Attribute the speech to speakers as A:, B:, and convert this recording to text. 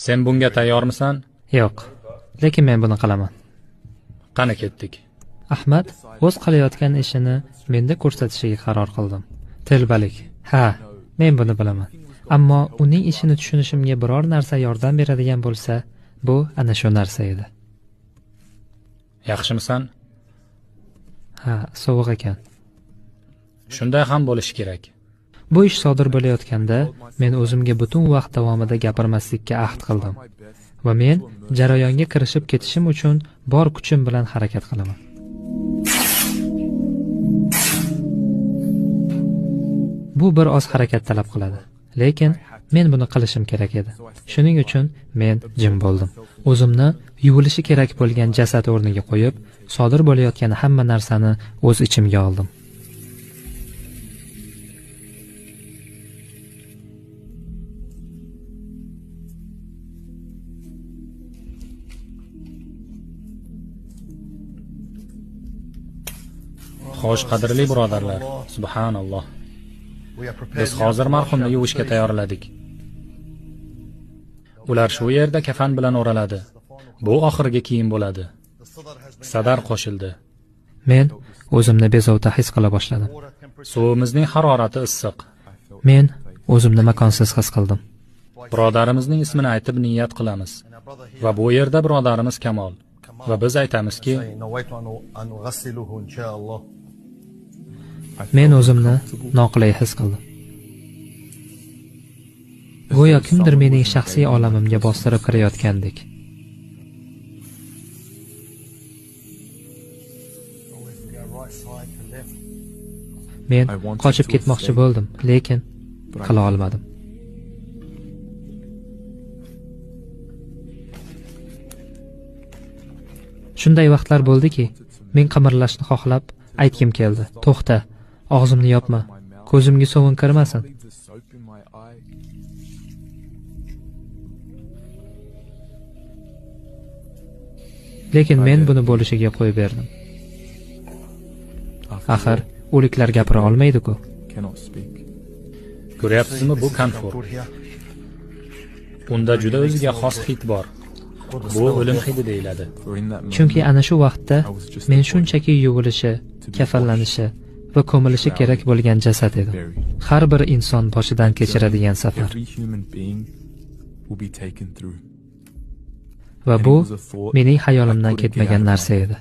A: Sen bunga tayyormisan?
B: Yo'q, lekin men buni qilaman.
A: Qani ketdik.
B: Ahmad o'z qilayotgan ishini menda ko'rsatishiga qaror qildim. Telbalik. Ha, men buni bilaman. Ammo uning ishini tushunishimga biror narsa yordam beradigan bo'lsa, bu ana shu narsa edi.
A: Yaxshimisan?
B: Ha, sovuq ekan.
A: Shunday ham bo'lishi kerak.
B: Bu ish sodir bo'layotganda men o'zimga butun vaqt davomida gapirmaslikka ahd qildim va men jarayonga kirishib ketishim uchun bor kuchim bilan harakat qilaman. Bu bir oz harakat talab qiladi, lekin men buni qilishim kerak edi. Shuning uchun men jim bo'ldim. O'zimni yuvilishi kerak bo'lgan jasad o'rniga qo'yib, sodir bo'layotgan hamma narsani o'z ichimga oldim.
A: Xo'sh, qadrli birodarlar, subhanalloh. Biz hozir marhumni yuvishga tayyorladik. Ular shu yerda kafan bilan o'raladi. Bu oxirgi kiyim bo'ladi. Sadar qo'shildi.
B: Men o'zimni bezovta his qila boshladim.
A: Suvimizning harorati issiq.
B: Men o'zimni makonsiz his qildim.
A: Birodarimizning ismini aytib niyat qilamiz. Va bu yerda birodarimiz Kamol. Va biz aytamizki,
B: men o'zimni noqulay his qildim. Go'yo kimdir mening shaxsiy olamimga bostirib kirayotgandek. Men qochib ketmoqchi bo'ldim, lekin qila olmadim. Shunday vaqtlar bo'ldiki, men qimirlashni xohlab aytgim keldi. To'xta, og'zimni yopma. Ko'zimga sovun kirmasin. Lekin men buni bo'lishiga qo'yib berdim. Axir o'liklar gapira olmaydi-ku.
A: Ko'ryapsizmi, bu konfor. Unda juda o'ziga xos hid bor. Bu o'lim hidi deyiladi.
B: Chunki ana shu vaqtda men shunchaki yuvilishi, kafallanishi va ko'milishi kerak bo'lgan jasad edim. Har bir inson boshidan kechiradigan safar. Va bu mening xayolimdan ketmagan narsa edi.